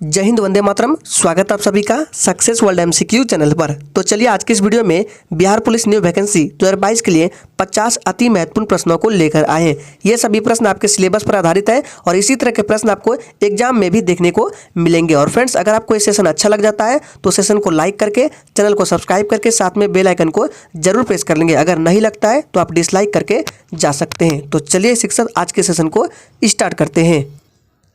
जय हिंद, वंदे मातरम। स्वागत आप सभी का सक्सेस वर्ल्ड एमसीक्यू चैनल पर। तो चलिए आज के इस वीडियो में बिहार पुलिस न्यू वैकेंसी 2022 के लिए 50 अति महत्वपूर्ण प्रश्नों को लेकर आए हैं। ये सभी प्रश्न आपके सिलेबस पर आधारित है और इसी तरह के प्रश्न आपको एग्जाम में भी देखने को मिलेंगे। और फ्रेंड्स, अगर आपको ये सेशन अच्छा लग जाता है तो सेशन को लाइक करके, चैनल को सब्सक्राइब करके, साथ में बेल आइकन को जरूर प्रेस कर लेंगे। अगर नहीं लगता है तो आप डिसलाइक करके जा सकते हैं। तो चलिए शिक्षक आज के सेशन को स्टार्ट करते हैं।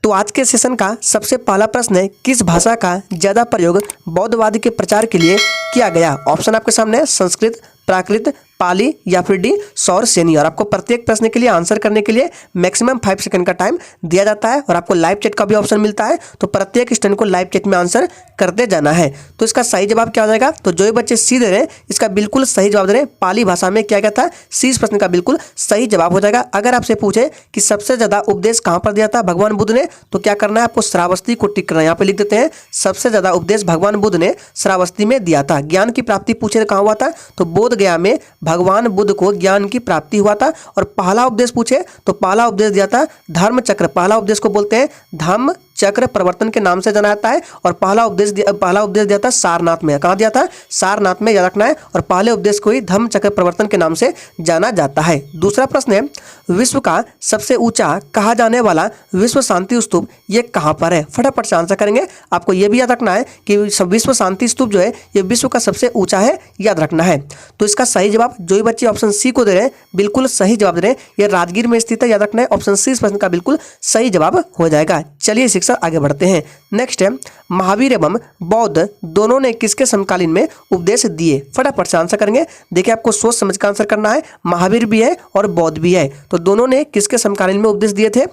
तो आज के सेशन का सबसे पहला प्रश्न है, किस भाषा का ज्यादा प्रयोग बौद्धवाद के प्रचार के लिए किया गया? ऑप्शन आपके सामने है, संस्कृत, प्राकृत, पाली या फिर डी सौर सेनी। और आपको प्रत्येक प्रश्न के लिए आंसर करने के लिए मैक्सिमम 5 सेकंड का टाइम दिया जाता है और आपको लाइव चैट का भी ऑप्शन मिलता है। तो प्रत्येक स्टूडेंट को लाइव चैट में आंसर करते जाना है। तो इसका सही जवाब क्या हो जाएगा? तो जो बच्चे सी दे रहे हैं इसका बिल्कुल सही जवाब दे रहे हैं, पाली भाषा में किया गया था। सी इस प्रश्न का बिल्कुल सही जवाब हो जाएगा। अगर आपसे पूछे कि सबसे ज्यादा उपदेश कहाँ पर दिया था भगवान बुद्ध ने, तो क्या करना है आपको? श्रावस्ती को टिक करना है। यहाँ पे लिख देते हैं, सबसे ज्यादा उपदेश भगवान बुद्ध ने श्रावस्ती में दिया था। ज्ञान की प्राप्ति पूछे कहाँ हुआ था? तो बोध गया में भगवान बुद्ध को ज्ञान की प्राप्ति हुआ था। और पहला उपदेश पूछे तो पहला उपदेश दिया था धर्म चक्र। पहला उपदेश को बोलते हैं धम्म चक्र प्रवर्तन के नाम से जाना जाता है। और पहला उपदेश दिया था सारनाथ में। कहाँ दिया था? सारनाथ में, याद रखना है। और पहले उपदेश को ही धम्म चक्र प्रवर्तन के नाम से जाना जाता है। दूसरा प्रश्न है, विश्व का सबसे ऊंचा कहा जाने वाला विश्व शांति स्तूप ये कहाँ पर है? फटाफट से आंसर करेंगे। आपको यह भी याद रखना है कि विश्व शांति स्तूप जो है ये विश्व का सबसे ऊंचा है, याद रखना है। तो इसका सही जवाब जो बच्चे ऑप्शन सी को दे रहे हैं बिल्कुल सही जवाब दे रहे हैं, ये राजगीर में स्थित है, याद रखना है। ऑप्शन सी इस प्रश्न का बिल्कुल सही जवाब हो जाएगा। चलिए शिक्षक आगे बढ़ते हैं। नेक्स्ट है, महावीर एवं बौद्ध दोनों ने किसके समकालीन में उपदेश दिए? फटाफट से आंसर करेंगे। देखिए आपको सोच समझ कर आंसर करना है। महावीर भी है और बौद्ध भी है, तो दोनों ने किसके समकालीन में उपदेश दिए थे?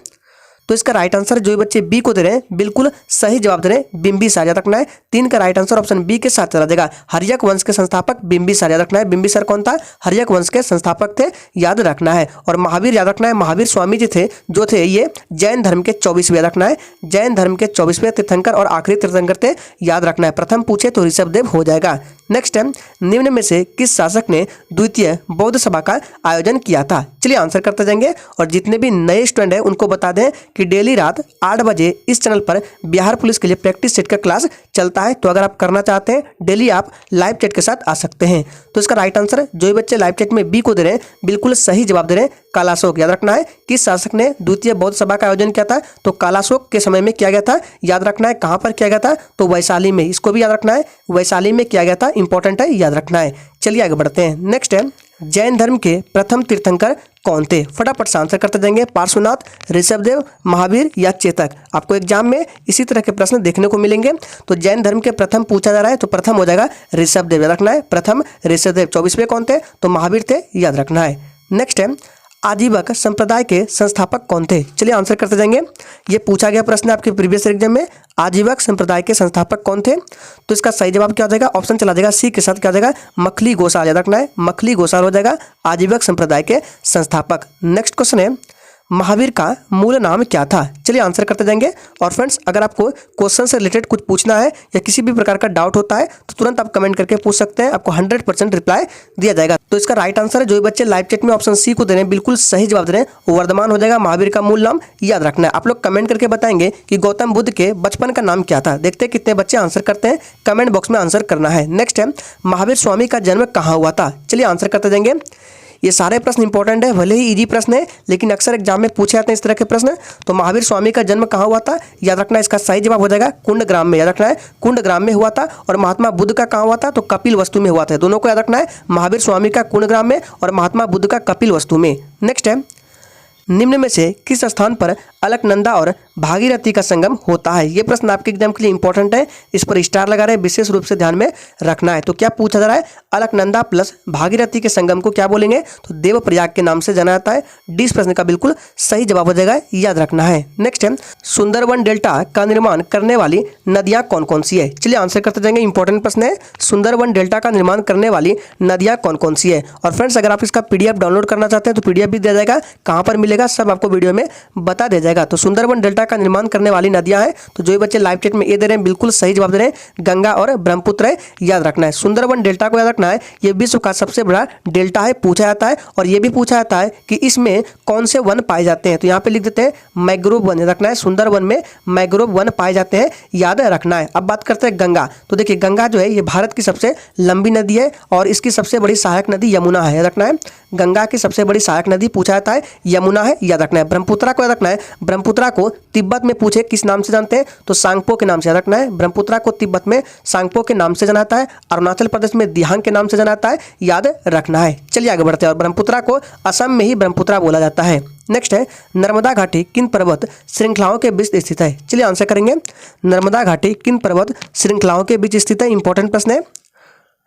तो इसका राइट आंसर जो बच्चे बी को दे रहे हैं बिल्कुल सही जवाब दे रहे हैं, बिंबिसार, याद रखना है। 3 का राइट आंसर ऑप्शन बी के साथ चला जाएगा। हर्यक वंश के संस्थापक बिंबिसार, याद रखना है। बिंबिसार कौन था? हर्यक वंश के संस्थापक थे, याद रखना है। और महावीर, याद रखना है, महावीर स्वामी जी थे जो थे ये जैन धर्म के 24वें, याद रखना है। जैन धर्म के 24वें तीर्थंकर और आखिरी तीर्थंकर थे, याद रखना है। प्रथम पूछे तो ऋषभदेव हो जाएगा। नेक्स्ट है, निम्न में से किस शासक ने द्वितीय बौद्ध सभा का आयोजन किया था? चलिए आंसर करते जाएंगे। और जितने भी नए स्टूडेंट हैं उनको बता दें कि डेली रात 8 बजे इस चैनल पर बिहार पुलिस के लिए प्रैक्टिस सेट का क्लास चलता है। तो अगर आप करना चाहते हैं डेली आप लाइव चैट के साथ आ सकते हैं। तो इसका राइट आंसर जो बच्चे लाइव चैट में बी को दे रहे हैं बिल्कुल सही जवाब दे रहे हैं, कालाशोक, याद रखना है। किस शासक ने द्वितीय बौद्ध सभा का आयोजन किया था? तो कालाशोक के समय में किया गया था, याद रखना है। कहाँ पर किया गया था? तो वैशाली में, इसको भी याद रखना है, वैशाली में किया गया था, इंपॉर्टेंट है, याद रखना है। चलिए आगे बढ़ते हैं। नेक्स्ट है, जैन धर्म के प्रथम तीर्थंकर कौन थे? फटाफट से आंसर करते जाएंगे। पार्श्वनाथ, ऋषभदेव, महावीर या चेतक? आपको एग्जाम में इसी तरह के प्रश्न देखने को मिलेंगे। तो जैन धर्म के प्रथम पूछा जा रहा है तो प्रथम हो जाएगा ऋषभदेव, याद रखना है। प्रथम ऋषभदेव। 24वें कौन थे? तो महावीर थे, याद रखना है। नेक्स्ट है, आजीवक संप्रदाय के संस्थापक कौन थे? चलिए आंसर करते जाएंगे। ये पूछा गया प्रश्न आपके प्रीवियस एग्जाम में, आजीवक संप्रदाय के संस्थापक कौन थे? तो इसका सही जवाब क्या हो जाएगा? ऑप्शन चला जाएगा सी के साथ, क्या हो जाएगा? मखली गोसाल, याद रखना है। मखली गोसाल हो जाएगा आजीवक संप्रदाय के संस्थापक। नेक्स्ट क्वेश्चन है, महावीर का मूल नाम क्या था? चलिए आंसर करते जाएंगे। और फ्रेंड्स, अगर आपको क्वेश्चन से रिलेटेड कुछ पूछना है या किसी भी प्रकार का डाउट होता है तो तुरंत आप कमेंट करके पूछ सकते हैं, आपको 100% रिप्लाई दिया जाएगा। तो इसका राइट आंसर है जो बच्चे लाइव चैट में ऑप्शन सी को दे रहे हैं बिल्कुल सही जवाब दे रहे हैं, वर्धमान हो जाएगा। महावीर का मूल नाम याद रखना है। आप लोग कमेंट करके बताएंगे कि गौतम बुद्ध के बचपन का नाम क्या था। देखते हैं कितने बच्चे आंसर करते हैं, कमेंट बॉक्स में आंसर करना है। नेक्स्ट है, महावीर स्वामी का जन्म कहाँ हुआ था? चलिए आंसर करते जाएंगे। ये सारे प्रश्न इंपॉर्टेंट है, भले ही इजी प्रश्न है लेकिन अक्सर एग्जाम में पूछे जाते हैं इस तरह के प्रश्न। तो महावीर स्वामी का जन्म कहाँ हुआ था? याद रखना है। इसका सही जवाब हो जाएगा कुंडग्राम में, याद रखना है। कुंडग्राम में हुआ था। और महात्मा बुद्ध का कहाँ हुआ था? तो कपिल वस्तु में हुआ था। दोनों को याद रखना है, महावीर स्वामी का कुंडग्राम में और महात्मा बुद्ध का कपिल वस्तु में। नेक्स्ट है, निम्न में से किस स्थान पर अलकनंदा और भागीरथी का संगम होता है? ये प्रश्न आपके एग्जाम के लिए इंपॉर्टेंट है, इस पर स्टार लगा रहे हैं, विशेष रूप से ध्यान में रखना है। तो क्या पूछा जा रहा है? अलकनंदा प्लस भागीरथी के संगम को क्या बोलेंगे? तो देवप्रयाग के नाम से जाना जाता है। डी इस प्रश्न का बिल्कुल सही जवाब हो जाएगा, याद रखना है। नेक्स्ट है, सुंदरवन डेल्टा का निर्माण करने वाली नदियां कौन कौन सी है? चलिए आंसर करते जाएंगे, इंपॉर्टेंट प्रश्न है। सुंदरवन डेल्टा का निर्माण करने वाली नदियां कौन कौन सी है? और फ्रेंड्स, अगर आप इसका PDF डाउनलोड करना चाहते हैं तो PDF भी दिया जाएगा। कहाँ पर मिलेगा सब आपको वीडियो में बता दिया जाएगा। तो सुंदरबन डेल्टा का निर्माण करने वाली नदियां हैं, तो जो बच्चे लाइव चैट में ये दे रहे हैं बिल्कुल सही जवाब दे रहे हैं, गंगा और ब्रह्मपुत्र है, याद रखना है। सुंदरबन डेल्टा को याद रखना है, ये विश्व का सबसे बड़ा डेल्टा है, पूछा जाता है। और ये भी पूछा जाता है कि इसमें कौन से वन पाए जाते हैं, तो यहाँ पे लिख देते हैं मैंग्रोव वन, रखना है सुंदरबन में मैंग्रोव वन पाए जाते हैं, याद रखना है। अब बात करते हैं गंगा। तो देखिए गंगा जो है ये भारत की सबसे लंबी नदी है और इसकी सबसे बड़ी सहायक नदी यमुना है, याद रखना है। गंगा की सबसे बड़ी सहायक नदी पूछा जाता है यमुना है, याद रखना है। ब्रह्मपुत्रा को याद रखना है, ब्रह्मपुत्रा को तिब्बत में पूछे किस नाम से जानते हैं, तो सांगपो के नाम से, याद रखना है। ब्रह्मपुत्रा को तिब्बत में सांगपो के नाम से जाना जाता है, अरुणाचल प्रदेश में दिहांग के नाम से जाना जाता है, याद रखना है। चलिए आगे बढ़ते हैं। और ब्रह्मपुत्रा को असम में ही ब्रह्मपुत्रा बोला जाता है। नेक्स्ट है नर्मदा घाटी किन पर्वत श्रृंखलाओं के बीच स्थित है। चलिए आंसर करेंगे, नर्मदा घाटी किन पर्वत श्रृंखलाओं के बीच स्थित है, इंपॉर्टेंट प्रश्न है।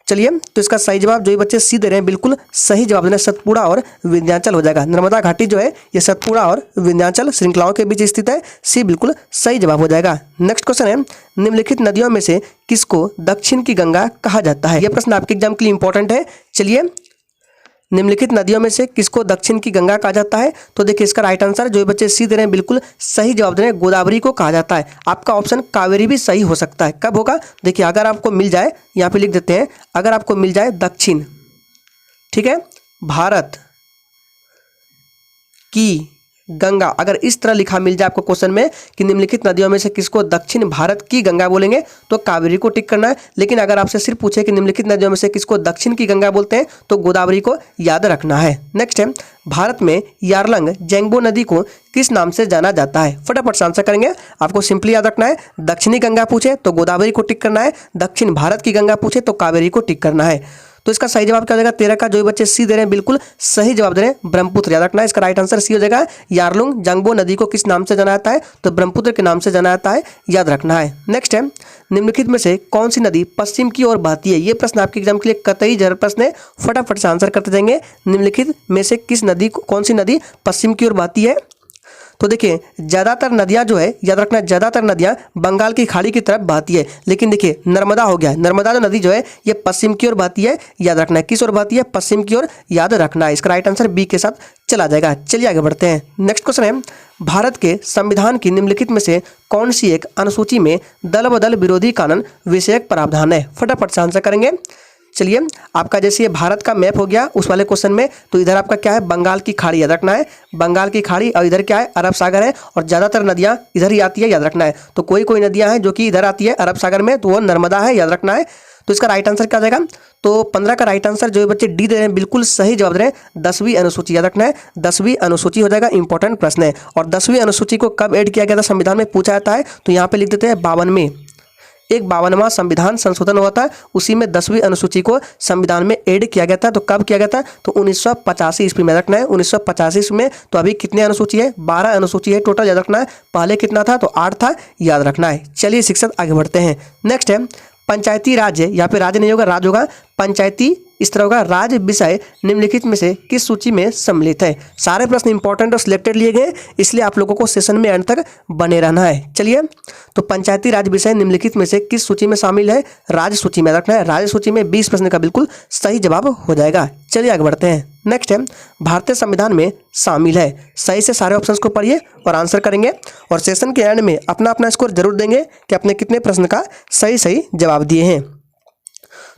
चलिए तो इसका सही जवाब जो ये बच्चे सी दे रहे हैं बिल्कुल सही जवाब देना सतपुड़ा और विंध्याचल हो जाएगा। नर्मदा घाटी जो है ये सतपुड़ा और विंध्याचल श्रृंखलाओं के बीच स्थित है, सी बिल्कुल सही जवाब हो जाएगा। नेक्स्ट क्वेश्चन है निम्नलिखित नदियों में से किसको दक्षिण की गंगा कहा जाता है। यह प्रश्न आपके एग्जाम के लिए इंपॉर्टेंट है। चलिए निम्नलिखित नदियों में से किसको दक्षिण की गंगा कहा जाता है, तो देखिए इसका राइट आंसर जो बच्चे सी दे रहे हैं बिल्कुल सही जवाब दे रहे हैं, गोदावरी को कहा जाता है। आपका ऑप्शन कावेरी भी सही हो सकता है। कब होगा, देखिए अगर आपको मिल जाए, यहाँ पे लिख देते हैं, अगर आपको मिल जाए दक्षिण, ठीक है, भारत की गंगा, अगर इस तरह लिखा मिल जाए आपको क्वेश्चन में कि निम्नलिखित नदियों में से किसको दक्षिण भारत की गंगा बोलेंगे, तो कावेरी को टिक करना है। लेकिन अगर आपसे सिर्फ पूछे कि निम्नलिखित नदियों में से किसको दक्षिण की गंगा बोलते हैं, तो गोदावरी को याद रखना है। नेक्स्ट है भारत में यारलंग जेंगबो नदी को किस नाम से जाना जाता है। फटाफट से आंसर करेंगे, आपको सिंपली याद रखना है, दक्षिणी गंगा पूछे तो गोदावरी को टिक करना है, दक्षिण भारत की गंगा पूछे तो कावेरी को टिक करना है। तो इसका सही जवाब क्या हो जाएगा, 13 का जो बच्चे सी दे रहे हैं बिल्कुल सही जवाब दे रहे हैं ब्रह्मपुत्र, याद रखना है। इसका राइट आंसर सी हो जाएगा। यारलुंग जेंगबो नदी को किस नाम से जाना जाता है, तो ब्रह्मपुत्र के नाम से जाना जाता है, याद रखना है। नेक्स्ट है निम्नलिखित में से कौन सी नदी पश्चिम की ओर बहती है। ये प्रश्न आपके एग्जाम के लिए कतई जरूर प्रश्न है, फटाफट से आंसर करते जाएंगे। निम्नलिखित में से किस नदी, कौन सी नदी पश्चिम की ओर बहती है, तो देखिए ज़्यादातर नदियां जो है, याद रखना ज़्यादातर नदियां बंगाल की खाड़ी की तरफ बहती है। लेकिन देखिए नर्मदा हो गया, नर्मदा जो नदी जो है ये पश्चिम की ओर बहती है, याद रखना है। किस ओर बहती है, पश्चिम की ओर, याद रखना है। इसका राइट आंसर बी के साथ चला जाएगा। चलिए आगे बढ़ते हैं। नेक्स्ट क्वेश्चन है भारत के संविधान की निम्नलिखित में से कौन सी एक अनुसूची में दल बदल विरोधी कानून विषयक प्रावधान है। फटाफट से आंसर करेंगे। चलिए आपका जैसे ये भारत का मैप हो गया उस वाले क्वेश्चन में, तो इधर आपका क्या है, बंगाल की खाड़ी, याद रखना है, बंगाल की खाड़ी, और इधर क्या है, अरब सागर है, और ज़्यादातर नदियाँ इधर ही आती है, याद रखना है। तो कोई कोई नदियाँ हैं जो कि इधर आती है अरब सागर में, तो वो नर्मदा है, याद रखना है। तो इसका राइट आंसर क्या आ जाएगा, तो 15 का राइट आंसर जो बच्चे डी दे रहे हैं बिल्कुल सही जवाब दे रहे हैं 10वीं अनुसूची, याद रखना है 10वीं अनुसूची हो जाएगा, इंपॉर्टेंट प्रश्न है। और 10वीं अनुसूची को कब ऐड किया गया था संविधान में पूछा जाता है, तो यहाँ पे लिख देते हैं 52 में, एक 52वां संविधान संशोधन हुआ था, उसी में 10वीं अनुसूची को संविधान में ऐड किया गया था। तो कब किया गया था, तो 1985 ईस्वी में, रखना है 1985 में। तो अभी कितने अनुसूची है, 12 अनुसूची है टोटल, याद रखना है। पहले कितना था, तो 8 था, याद रखना है। चलिए शिक्षक आगे बढ़ते हैं। नेक्स्ट है पंचायती राज्य, यहाँ पे राज्य नहीं होगा, राज होगा, पंचायती इस तरह होगा, राज्य विषय निम्नलिखित में से किस सूची में सम्मिलित है। सारे प्रश्न इंपॉर्टेंट और सिलेक्टेड लिए गए, इसलिए आप लोगों को सेशन में अंत तक बने रहना है। चलिए तो पंचायती राज विषय निम्नलिखित में से किस सूची में शामिल है, राज्य सूची में, रखना है राज्य सूची में। 20 प्रश्न का बिल्कुल सही जवाब हो जाएगा। चलिए आगे बढ़ते हैं। नेक्स्ट है भारतीय संविधान में शामिल है, सही से सारे ऑप्शंस को पढ़िए और आंसर करेंगे, और सेशन के एंड में अपना अपना स्कोर जरूर देंगे कि आपने कितने प्रश्न का सही सही जवाब दिए हैं।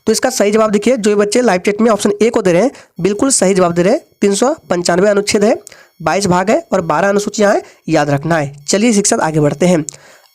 तो इसका सही जवाब देखिए, जो बच्चे लाइव चैट में ऑप्शन ए को दे रहे हैं बिल्कुल सही जवाब दे रहे हैं। 395 अनुच्छेद है, 22 भाग है और 12 अनुसूचियां हैं, याद रखना है। चलिए शिक्षक आगे बढ़ते हैं।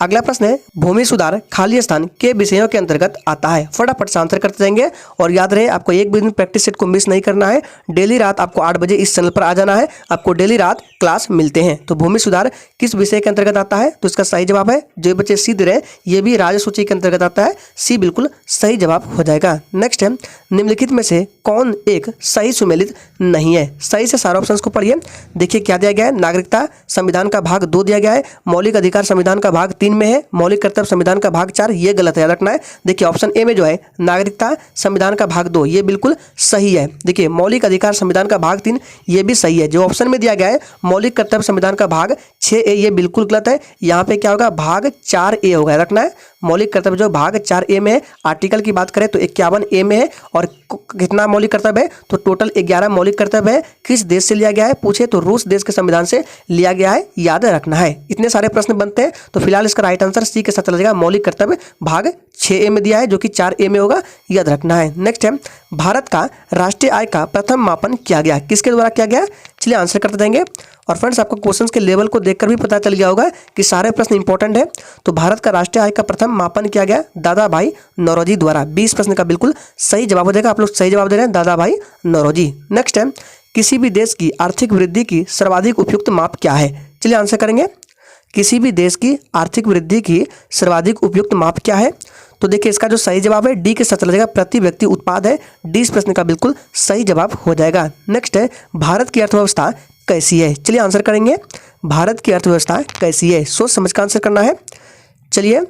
अगला प्रश्न है भूमि सुधार खाली स्थान के विषयों के अंतर्गत आता है। फटाफट से आंसर करते जाएंगे, और याद रहे आपको एक भी दिन प्रैक्टिस सेट को मिस नहीं करना है। डेली रात आपको 8 बजे इस चैनल पर आ जाना है, आपको डेली रात क्लास मिलते हैं। तो भूमि सुधार किस विषय के अंतर्गत आता है, तो इसका सही जवाब है, जो बच्चे सी दे रहे हैं ये भी राज्य सूची के अंतर्गत आता है, सी बिल्कुल सही जवाब हो जाएगा। नेक्स्ट है निम्नलिखित में से कौन एक सही सुमेलित नहीं है। सही से सारे ऑप्शंस को पढ़िए। देखिए क्या दिया गया है, नागरिकता संविधान का भाग 2 दिया गया है, मौलिक अधिकार संविधान का भाग 3 में है, मौलिक कर्तव्य संविधान का भाग 4, ये गलत है, याद रखना है। देखिए ऑप्शन ए में जो है नागरिकता संविधान का भाग 2 ये बिल्कुल सही है। देखिए मौलिक अधिकार संविधान का भाग 3 ये भी सही है। जो ऑप्शन में दिया गया है मौलिक कर्तव्य संविधान का भाग 6A ये बिल्कुल गलत है। यहाँ पे क्या होगा, भाग 4A होगा, याद रखना है। मौलिक कर्तव्य जो भाग 4A में है। आर्टिकल की बात करें तो 51A में है। और कितना मौलिक कर्तव्य है तो टोटल 11 मौलिक कर्तव्य है। किस देश से लिया गया है पूछे तो रूस देश के संविधान से लिया गया है, याद रखना है। इतने सारे प्रश्न बनते हैं तो फिलहाल इसका राइट आंसर सी के साथ चला जाएगा। मौलिक कर्तव्य भाग 6A में दिया है जो कि 4A में होगा, याद रखना है। नेक्स्ट है, भारत का राष्ट्रीय आय का प्रथम मापन किया गया, किसके द्वारा किया गया? चलिए आंसर करते जाएंगे। और फ्रेंड्स आपको क्वेश्चंस के लेवल को देखकर भी पता चल गया होगा कि सारे प्रश्न इंपॉर्टेंट है। तो भारत का राष्ट्रीय आय का प्रथम मापन किया गया दादा भाई नौरोजी द्वारा। 20 प्रश्न का बिल्कुल सही जवाब हो जाएगा। आप लोग सही जवाब दे रहे हैं, दादा भाई नौरोजी। नेक्स्ट है, किसी भी देश की आर्थिक वृद्धि की सर्वाधिक उपयुक्त माप क्या है? चलिए आंसर करेंगे। किसी भी देश की आर्थिक वृद्धि की सर्वाधिक उपयुक्त माप क्या है? तो देखिए इसका जो सही जवाब है डी के साथ चला जाएगा, प्रति व्यक्ति उत्पाद है। डी इस प्रश्न का बिल्कुल सही जवाब हो जाएगा। नेक्स्ट है, भारत की अर्थव्यवस्था कैसी है? चलिए आंसर करेंगे। भारत की अर्थव्यवस्था कैसी है? सोच समझ कर आंसर करना है। चलिए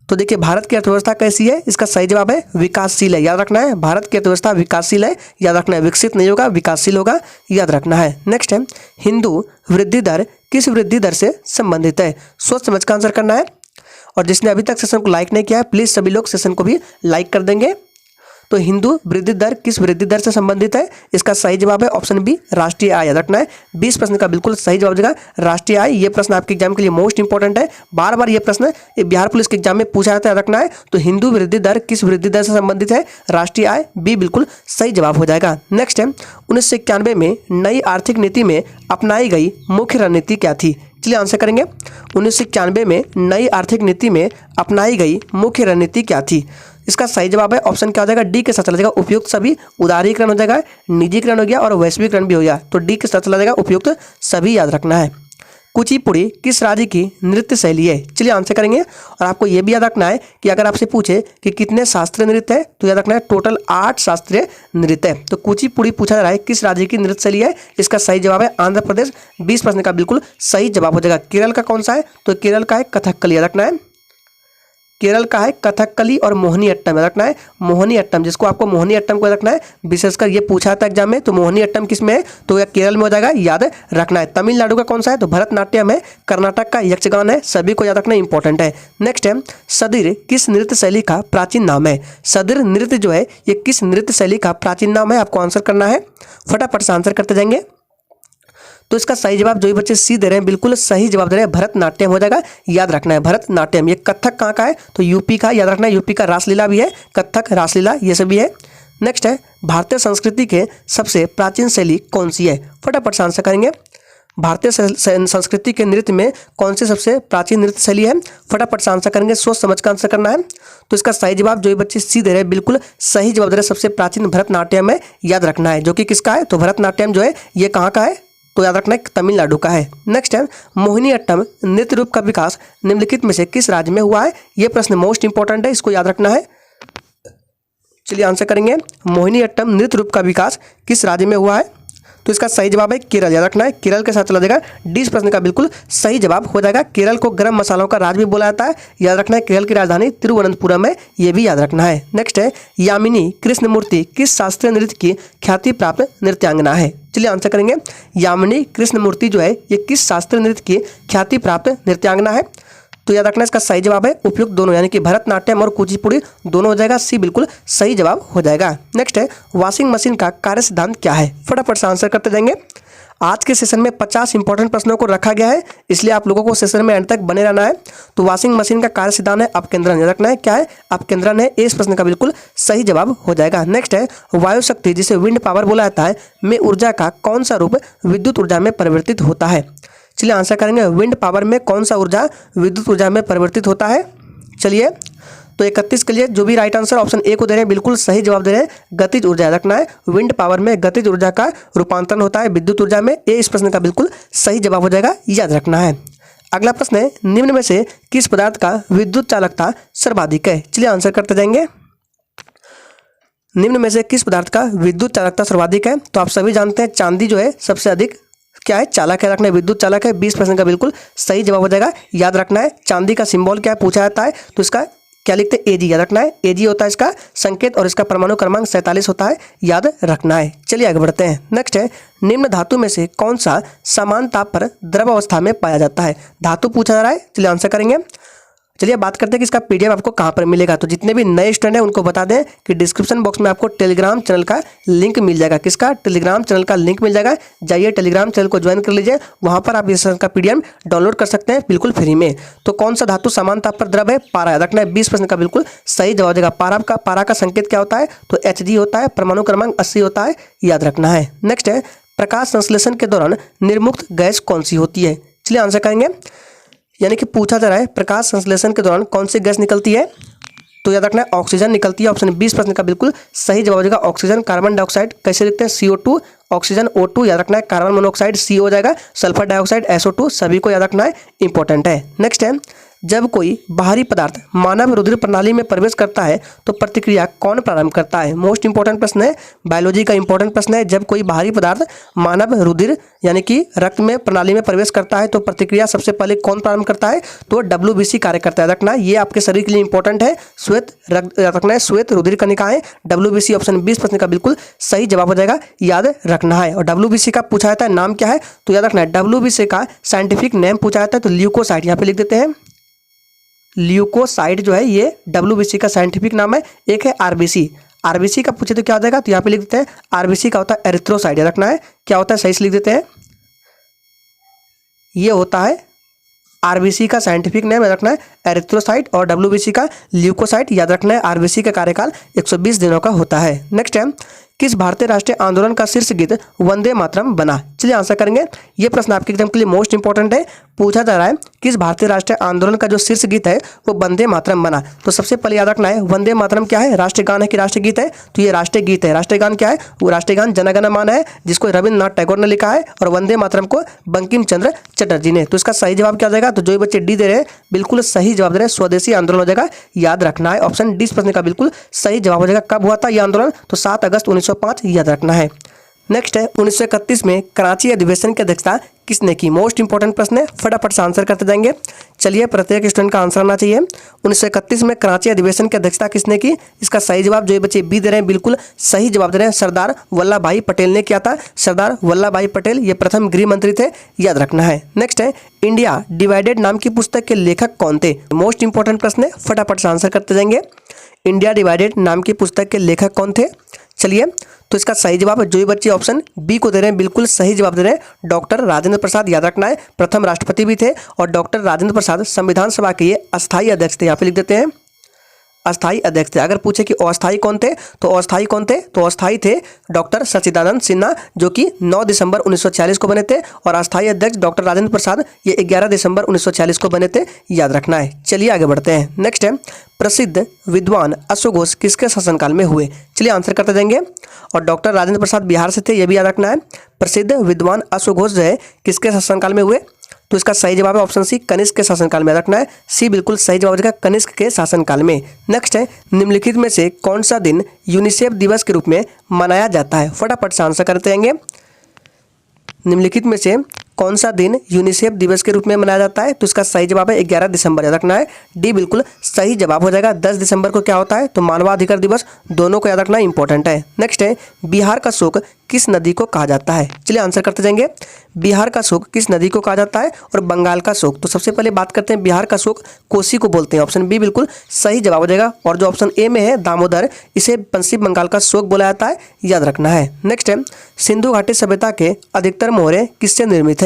तो देखिए भारत की अर्थव्यवस्था कैसी है, इसका सही जवाब है विकासशील है, याद रखना है। भारत की अर्थव्यवस्था विकासशील है, याद रखना है। विकसित नहीं होगा, विकासशील होगा, याद रखना है। नेक्स्ट है, हिंदू वृद्धि दर किस वृद्धि दर से संबंधित है? सोच समझ कर आंसर करना है। और जिसने अभी तक सेशन को लाइक नहीं किया है प्लीज सभी लोग सेशन को भी लाइक कर देंगे। तो हिंदू वृद्धि दर किस वृद्धि दर से संबंधित है? इसका सही जवाब है ऑप्शन बी, राष्ट्रीय आय, याद रखना है। 20 प्रश्न का बिल्कुल सही जवाब देगा राष्ट्रीय आय। ये प्रश्न आपके एग्जाम के लिए मोस्ट इंपॉर्टेंट है। बार बार ये प्रश्न बिहार पुलिस के एग्जाम में पूछा जाता है, याद रखना है। तो हिंदू वृद्धि दर किस वृद्धि दर से संबंधित है? राष्ट्रीय आय, बी बिल्कुल सही जवाब हो जाएगा। नेक्स्ट है, 1991 में नई आर्थिक नीति में अपनाई गई मुख्य रणनीति क्या थी? चलिए आंसर करेंगे। 1991 में नई आर्थिक नीति में अपनाई गई मुख्य रणनीति क्या थी? इसका सही जवाब है ऑप्शन क्या हो जाएगा? डी के साथ चला जाएगा उपयुक्त सभी। उदारीकरण हो जाएगा, निजीकरण हो गया और वैश्वीकरण भी हो गया। तो डी के साथ चला जाएगा उपयुक्त सभी, याद रखना है। कुचिपुड़ी किस राज्य की नृत्य शैली है? चलिए आंसर करेंगे। और आपको यह भी याद रखना है कि अगर आपसे पूछे कि कितने शास्त्रीय नृत्य है तो याद रखना है टोटल 8 शास्त्रीय नृत्य है। तो कुचिपुड़ी पूछा जा रहा है किस राज्य की नृत्य शैली है? इसका सही जवाब है आंध्र प्रदेश। 20 प्रश्न का बिल्कुल सही जवाब हो जाएगा। केरल का कौन सा है? तो केरल का है कथकली, याद रखना है। केरल का है कथकली और मोहिनी अट्टम, याद रखना है। मोहिनी अट्टम, जिसको आपको मोहिनी अट्टम को याद रखना है, विशेषकर ये पूछा था एग्जाम में। तो मोहिनी अट्टम किस में है? तो यह केरल में हो जाएगा, याद रखना है। तमिलनाडु का कौन सा है? तो भरतनाट्यम है। कर्नाटक का यक्षगान है। सभी को याद रखना इंपॉर्टेंट है। नेक्स्ट है, सदिर किस नृत्य शैली का प्राचीन नाम है? सदिर नृत्य जो है ये किस नृत्य शैली का प्राचीन नाम है? आपको आंसर करना है, फटाफट से आंसर करते जाएंगे। तो इसका सही जवाब जो भी बच्चे सी दे रहे हैं बिल्कुल सही जवाब दे रहे हैं, भरतनाट्यम हो जाएगा, याद रखना है। भरतनाट्यम। ये कथक कहाँ का है? तो यूपी का, याद रखना है। यूपी का रासलीला भी है, कथक रासलीला ये सभी है। नेक्स्ट है, भारतीय संस्कृति के सबसे प्राचीन शैली कौन सी है? फटाफट से आंसर करेंगे। भारतीय संस्कृति के नृत्य में कौन सी सबसे प्राचीन नृत्य शैली है? फटाफट से आंसर करेंगे, सोच समझ कर आंसर करना है। तो इसका सही जवाब जो भी बच्चे सी दे रहे हैं बिल्कुल सही जवाब दे रहे हैं, सबसे प्राचीन भरतनाट्यम है, याद रखना है। जो कि किसका है? तो भरतनाट्यम जो है ये कहाँ का है? तो याद रखना है तमिलनाडु का है। नेक्स्ट है, मोहिनी अट्टम नृत्य रूप का विकास निम्नलिखित में से किस राज्य में हुआ है? यह प्रश्न मोस्ट इंपॉर्टेंट है, इसको याद रखना है। चलिए आंसर करेंगे। मोहिनी अट्टम नृत्य रूप का विकास किस राज्य में हुआ है? तो इसका सही जवाब है केरल, याद रखना है। केरल के साथ चला जाएगा। डी इस प्रश्न का बिल्कुल सही जवाब हो जाएगा। केरल को गरम मसालों का राज्य भी बोला जाता है, याद रखना है। केरल की राजधानी तिरुवनंतपुरम है, ये भी याद रखना है। नेक्स्ट है, यामिनी कृष्णमूर्ति किस शास्त्रीय नृत्य की ख्याति प्राप्त नृत्यांगना है? चलिए आंसर करेंगे। यामिनी कृष्णमूर्ति जो है ये किस शास्त्रीय नृत्य की ख्याति प्राप्त नृत्यांगना है? तो याद रखना इसका सही जवाब है उपयुक्त दोनों, यानी कि भरतनाट्यम और कुचिपुड़ी दोनों हो जाएगा। सी बिल्कुल सही जवाब हो जाएगा। नेक्स्ट है, वॉशिंग मशीन का कार्य सिद्धांत क्या है? फटाफट से आंसर करते जाएंगे। आज के सेशन में 50 इंपॉर्टेंट प्रश्नों को रखा गया है, इसलिए आप लोगों को सेशन में एंड तक बने रहना है। तो वॉशिंग मशीन का कार्य सिद्धांत है अपकेंद्रन, याद रखना है। क्या है? अपकेंद्रन है। इस प्रश्न का बिल्कुल सही जवाब हो जाएगा। नेक्स्ट है, वायु शक्ति जिसे विंड पावर बोला जाता है में ऊर्जा का कौन सा रूप विद्युत ऊर्जा में परिवर्तित होता है? चलिए आंसर करेंगे। विंड पावर में कौन सा ऊर्जा विद्युत ऊर्जा में परिवर्तित होता है? चलिए तो 31 के लिए जो भी राइट आंसर ऑप्शन ए को दे रहे हैं बिल्कुल सही जवाब दे रहे हैं, गतिज ऊर्जा, रखना है। विंड पावर में गतिज ऊर्जा का रूपांतरण होता है विद्युत ऊर्जा में। ए इस प्रश्न का बिल्कुल सही जवाब हो जाएगा, याद रखना है। अगला प्रश्न है, निम्न में से किस पदार्थ का विद्युत चालकता सर्वाधिक है? चलिए आंसर करते जाएंगे। निम्न में से किस पदार्थ का विद्युत चालकता सर्वाधिक है? तो आप सभी जानते हैं चांदी जो है सबसे अधिक क्या है? चालक है, रखना है। विद्युत चालक है। 20 प्रश्न का बिल्कुल सही जवाब हो जाएगा, याद रखना है। चांदी का सिंबल क्या है पूछा जाता है, तो इसका क्या लिखते हैं? एजी, याद रखना है। एजी होता है इसका संकेत और इसका परमाणु क्रमांक 47 होता है, याद रखना है। चलिए आगे बढ़ते हैं। नेक्स्ट है, निम्न धातु में से कौन सा समान ताप पर द्रव अवस्था में पाया जाता है? धातु पूछा जा रहा है। चलिए आंसर करेंगे। चलिए बात करते हैं कि इसका पीडीएफ आपको कहाँ पर मिलेगा। तो जितने भी नए स्टूडेंट हैं उनको बता दें कि डिस्क्रिप्शन बॉक्स में आपको टेलीग्राम चैनल का लिंक मिल जाएगा। किसका? टेलीग्राम चैनल का लिंक मिल जाएगा। जाइए टेलीग्राम चैनल को ज्वाइन कर लीजिए, वहाँ पर आप इस का पीडीएफ डाउनलोड कर सकते हैं बिल्कुल फ्री में। तो कौन सा धातु समान ताप पर द्रव है? पारा। याद रखना है 20% का बिल्कुल सही जवाब देगा। पारा का संकेत क्या होता है? तो Hg होता है। परमाणु क्रमांक 80 होता है, याद रखना है। नेक्स्ट है प्रकाश संश्लेषण के दौरान निर्मुक्त गैस कौन सी होती है? चलिए आंसर करेंगे। यानी कि पूछा जा रहा है प्रकाश संश्लेषण के दौरान कौन सी गैस निकलती है? तो याद रखना है ऑक्सीजन निकलती है। ऑप्शन 20% का बिल्कुल सही जवाब हो जाएगा ऑक्सीजन। कार्बन डाइऑक्साइड कैसे लिखते हैं? CO2, ऑक्सीजन O2, याद रखना है। कार्बन मोनोऑक्साइड CO हो जाएगा। सल्फर डाइऑक्साइड SO2, सभी को याद रखना है, इंपॉर्टेंट है। नेक्स्ट है जब कोई बाहरी पदार्थ मानव रुधिर प्रणाली में प्रवेश करता है तो प्रतिक्रिया कौन प्रारंभ करता है? मोस्ट इंपॉर्टेंट प्रश्न है, बायोलॉजी का इंपॉर्टेंट प्रश्न है। जब कोई बाहरी पदार्थ मानव रुधिर यानी कि रक्त में प्रणाली में प्रवेश करता है तो प्रतिक्रिया सबसे पहले कौन प्रारंभ करता है? तो WBC कार्य करता है। रखना ये आपके शरीर के लिए इंपॉर्टेंट है। श्वेत रखना है, श्वेत रुधिर कणिकाएं। WBC ऑप्शन 20% का बिल्कुल सही जवाब हो जाएगा, याद रखना है। और WBC का पूछा जाता है नाम क्या है? तो याद रखना है WBC का साइंटिफिक नेम पूछा जाता है तो ल्यूकोसाइट, यहाँ पे लिख देते हैं। ल्यूकोसाइट जो है ये WBC का साइंटिफिक नाम है। एक है RBC का पूछे तो क्या हो जाएगा? तो यहाँ पे लिख देते हैं RBC का होता है एरिथ्रोसाइट। याद रखना है क्या होता है, सही से लिख देते हैं। ये होता है RBC का साइंटिफिक नेम, याद रखना है एरिथ्रोसाइट। और WBC का ल्यूकोसाइट, याद रखना है RBC का कार्यकाल 120 दिनों का होता है। नेक्स्ट है किस भारतीय राष्ट्रीय आंदोलन का शीर्ष गीत वंदे मातरम बना? चलिए आंसर करेंगे। ये प्रश्न आपके एग्जाम के लिए मोस्ट इंपॉर्टेंट है। पूछा जा रहा है किस भारतीय राष्ट्रीय आंदोलन का जो शीर्ष गीत है वो वंदे मातरम बना। तो सबसे पहले याद रखना है वंदे मातरम क्या है? राष्ट्रीय गान है कि राष्ट्रीय गीत है? तो ये राष्ट्रीय गीत है। राष्ट्रीय गान क्या है? वो राष्ट्रीय गान जन गण मन है, जिसको रविन्द्रनाथ टैगोर ने लिखा है। और वंदे मातरम को बंकिम चंद्र चटर्जी ने। तो इसका सही जवाब क्या हो जाएगा? तो जो बच्चे डी दे रहे हैं बिल्कुल सही जवाब दे रहे हैं, स्वदेशी आंदोलन हो जाएगा, याद रखना है। ऑप्शन 20% का बिल्कुल सही जवाब हो जाएगा। कब हुआ था यह आंदोलन? तो 7 अगस्त 1905, याद रखना है। नेक्स्ट है 1931 में कराची अधिवेशन की अध्यक्षता किसने की? मोस्ट इंपॉर्टेंट प्रश्न है, फटाफट से आंसर करते जाएंगे। चलिए प्रत्येक स्टूडेंट का आंसर आना चाहिए। 1931 में कराची अधिवेशन की अध्यक्षता किसने की? इसका सही जवाब जो ये बच्चे बी दे रहे हैं बिल्कुल सही जवाब दे रहे हैं, सरदार वल्लभ भाई पटेल ने किया था। सरदार वल्लभ भाई पटेल ये प्रथम गृह मंत्री थे, याद रखना है। नेक्स्ट है इंडिया डिवाइडेड नाम की पुस्तक के लेखक कौन थे? मोस्ट इंपॉर्टेंट प्रश्न है, फटाफट से आंसर करते जाएंगे। इंडिया डिवाइडेड नाम की पुस्तक के लेखक कौन थे? चलिए तो इसका सही जवाब जो ये बच्चे ऑप्शन बी को दे रहे हैं बिल्कुल सही जवाब दे रहे हैं, डॉक्टर राजेंद्र प्रसाद, याद रखना है प्रथम राष्ट्रपति भी थे। और डॉक्टर राजेंद्र प्रसाद संविधान सभा के ये अस्थायी अध्यक्ष थे, यहाँ पे लिख देते हैं अस्थायी अध्यक्ष थे। अगर पूछे कि अस्थायी कौन थे तो अस्थायी कौन थे? तो अस्थायी थे डॉक्टर सच्चिदानंद सिन्हा, जो कि 9 दिसंबर 1946 को बने थे। और अस्थायी अध्यक्ष डॉक्टर राजेंद्र प्रसाद ये 11 दिसंबर 1946 को बने थे, याद रखना है। चलिए आगे बढ़ते हैं। नेक्स्ट है प्रसिद्ध विद्वान अश्वघोष किसके शासनकाल में हुए? चलिए आंसर करते जाएंगे। और डॉक्टर राजेंद्र प्रसाद बिहार से थे, ये भी याद रखना है। प्रसिद्ध विद्वान अश्वघोष जो है किसके शासनकाल में हुए? तो इसका सही जवाब है ऑप्शन सी, कनिष्क के शासनकाल में, रखना है सी बिल्कुल सही जवाब है कनिष्क के शासनकाल में। नेक्स्ट है निम्नलिखित में से कौन सा दिन यूनिसेफ दिवस के रूप में मनाया जाता है? फटाफट से आंसर करते जाएंगे। निम्नलिखित में से कौन सा दिन यूनिसेफ दिवस के रूप में मनाया जाता है? तो इसका सही जवाब है 11 दिसंबर, याद रखना है डी बिल्कुल सही जवाब हो जाएगा। 10 दिसंबर को क्या होता है? तो मानवाधिकार दिवस, दोनों को याद रखना इंपॉर्टेंट है। नेक्स्ट है बिहार का शोक किस नदी को कहा जाता है? चलिए आंसर करते जाएंगे। बिहार का शोक किस नदी को कहा जाता है? और बंगाल का शोक, तो सबसे पहले बात करते हैं बिहार का शोक कोसी को बोलते हैं, ऑप्शन बी बिल्कुल सही जवाब हो जाएगा। और जो ऑप्शन ए में है दामोदर, इसे पश्चिम बंगाल का शोक बोला जाता है, याद रखना है। नेक्स्ट है सिंधु घाटी सभ्यता के अधिकतर मोहरे किससे निर्मित है?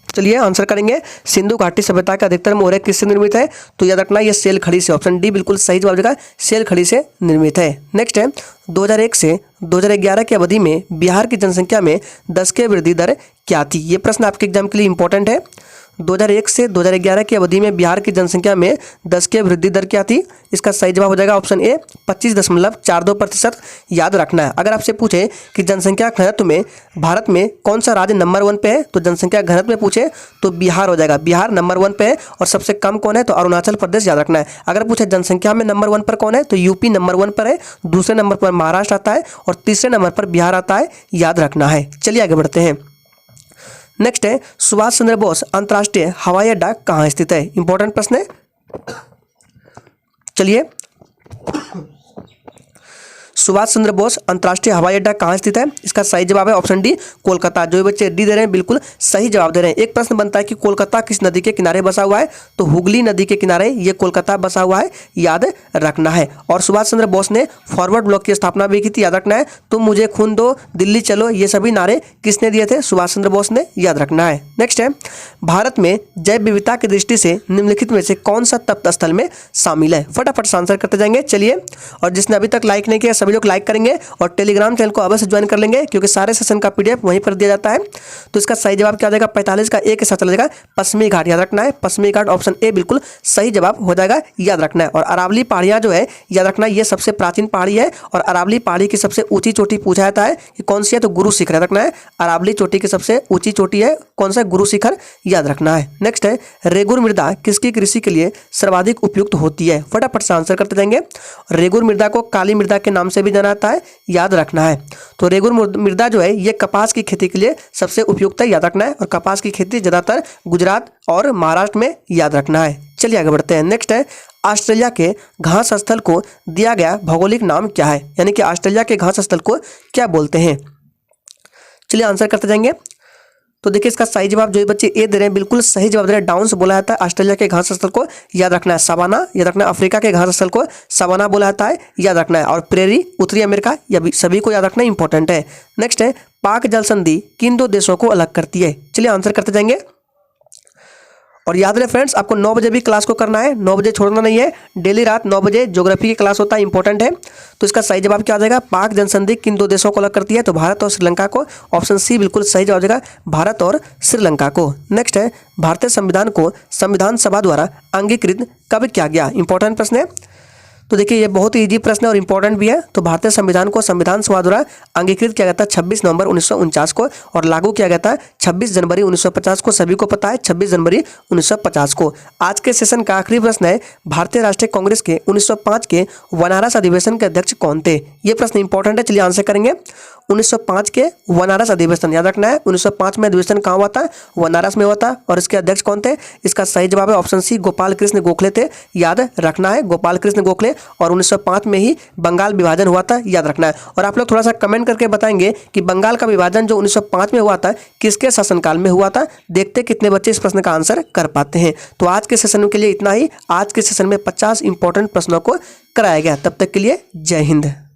चलिए आंसर करेंगे। सिंधु घाटी सभ्यता का अधिकतर मोहरे किससे निर्मित है? तो याद रखना ये सेल खड़ी से, ऑप्शन डी बिल्कुल सही जवाब देगा, सेल खड़ी से निर्मित है। नेक्स्ट है 2001 से 2011 की अवधि में बिहार की जनसंख्या में 10 की वृद्धि दर क्या थी? ये प्रश्न आपके एग्जाम के लिए इंपॉर्टेंट है। 2001 से 2011 की अवधि में बिहार की जनसंख्या में 10 की वृद्धि दर क्या थी? इसका सही जवाब हो जाएगा ऑप्शन ए 25.42%, याद रखना है। अगर आपसे पूछे कि जनसंख्या घनत्व में भारत में कौन सा राज्य नंबर 1 पे है, तो जनसंख्या घनत्व में पूछे तो बिहार हो जाएगा, बिहार नंबर 1 पे है। और सबसे कम कौन है? तो अरुणाचल प्रदेश, याद रखना है। अगर पूछे जनसंख्या में नंबर 1 पर कौन है, तो यूपी नंबर 1 पर है, दूसरे नंबर पर महाराष्ट्र आता है और तीसरे नंबर पर बिहार आता है, याद रखना है। चलिए आगे बढ़ते हैं। नेक्स्ट है सुभाष चंद्र बोस अंतर्राष्ट्रीय हवाई अड्डा कहाँ स्थित है? इंपॉर्टेंट प्रश्न है। चलिए सुभाष चंद्र बोस अंतर्राष्ट्रीय हवाई अड्डा कहाँ स्थित है? इसका सही जवाब है ऑप्शन डी, कोलकाता। जो बच्चे डी दे रहे हैं बिल्कुल सही जवाब दे रहे हैं। एक प्रश्न बनता है कि कोलकाता किस नदी के किनारे बसा हुआ है? तो हुगली नदी के किनारे ये कोलकाता बसा हुआ है, याद रखना है। और सुभाष चंद्र बोस ने फॉरवर्ड ब्लॉक की स्थापना भी की थी, याद रखना है। तुम मुझे खून दो, दिल्ली चलो, ये सभी नारे किसने दिए थे? सुभाष चंद्र बोस ने, याद रखना है। नेक्स्ट है, भारत में जैव विविधता की दृष्टि से निम्नलिखित में से कौन सा तप्त स्थल में शामिल है? फटाफट से आंसर करते जाएंगे। चलिए, और जिसने अभी तक लाइक नहीं किया सभी लोग लाइक करेंगे और टेलीग्राम चैनल को अवश्य ज्वाइन कर लेंगे, क्योंकि सारे सेशन का पीडीएफ वहीं पर दिया जाता है। तो इसका सही जवाब क्या हो जाएगा? 45 का एक के साथ चला जाएगा पश्चिमी घाट, याद रखना है। पश्चिमी घाट ऑप्शन ए बिल्कुल सही जवाब हो जाएगा, याद रखना है। और अरावली पहाड़ियां जो है, याद रखना, ये सबसे प्राचीन पहाड़ी है और अरावली पहाड़ी की सबसे ऊंची चोटी पूछा जाता है कि कौन सी है? तो गुरु शिखर, याद रखना है। अरावली चोटी की सबसे ऊंची चोटी है कौन सा? गुरु शिखर, याद रखना है। नेक्स्ट है, रेगुर मृदा किसकी कृषि के लिए सर्वाधिक उपयुक्त होती है? फटाफट से आंसर करते जाएंगे। रेगुर मृदा को काली मृदा के नाम से भी जाना जाता है, याद रखना है। तो रेगुर मृदा जो है ये कपास की खेती के लिए सबसे उपयुक्त है, याद रखना है। और कपास की खेती ज्यादातर गुजरात और महाराष्ट्र में, याद रखना है। चलिए आगे बढ़ते हैं। नेक्स्ट है, ऑस्ट्रेलिया के घास स्थल को दिया गया भौगोलिक नाम क्या है? यानी कि ऑस्ट्रेलिया के घास स्थल को क्या बोलते हैं? चलिए आंसर करते जाएंगे। तो देखिए, इसका सही जवाब जो बच्चे ए दे रहे हैं बिल्कुल सही जवाब दे रहे हैं। डाउन्स बोला जाता है ऑस्ट्रेलिया के घास स्थल को, याद रखना है। सवाना, याद रखना है। अफ्रीका के घास स्थल को सवाना बोला जाता है, याद रखना है। और प्रेरी उत्तरी अमेरिका, यह सभी को याद रखना इंपॉर्टेंट है। नेक्स्ट है, पाक जल संधि किन दो देशों को अलग करती है? चलिए आंसर करते जाएंगे। और याद रहे फ्रेंड्स, आपको 9 बजे भी क्लास को करना है, 9 बजे छोड़ना नहीं है। डेली रात 9 बजे ज्योग्राफी की क्लास होता है, इंपॉर्टेंट है। तो इसका सही जवाब क्या आ जाएगा? पाक जनसंधि किन दो देशों को अलग करती है? तो भारत और श्रीलंका को। ऑप्शन सी बिल्कुल सही जवाब आ जाएगा, भारत और श्रीलंका को। नेक्स्ट है, भारतीय संविधान को संविधान सभा द्वारा अंगीकृत कब किया गया? इंपॉर्टेंट प्रश्न है। तो देखिए, ये बहुत ही इजी प्रश्न है और इंपॉर्टेंट भी है। तो भारतीय संविधान को संविधान सभा द्वारा अंगीकृत किया गया था 26 नवंबर 1949 को और लागू किया गया था 26 जनवरी 1950 को। सभी को पता है 26 जनवरी 1950 को। आज के सेशन का आखिरी प्रश्न है, भारतीय राष्ट्रीय कांग्रेस के 1905 के वनारस अधिवेशन के अध्यक्ष कौन थे? ये प्रश्न इंपॉर्टेंट है, चलिए आंसर करेंगे। 1905 के वनारस अधिवेशन, याद रखना है। 1905 में अधिवेशन कहाँ हुआ था? वनारस में हुआ था। और इसके अध्यक्ष कौन थे? इसका सही जवाब है ऑप्शन सी, गोपाल कृष्ण गोखले थे, याद रखना है। गोपाल कृष्ण गोखले। और 1905 में ही बंगाल विभाजन हुआ था, याद रखना है। और आप लोग थोड़ा सा कमेंट करके बताएंगे कि बंगाल का विभाजन जो 1905 में हुआ था किसके शासनकाल में हुआ था? देखते कितने बच्चे इस प्रश्न का आंसर कर पाते हैं। तो आज के सेशन के लिए इतना ही। आज के सेशन में 50 इंपॉर्टेंट प्रश्नों को कराया गया। तब तक के लिए जय हिंद।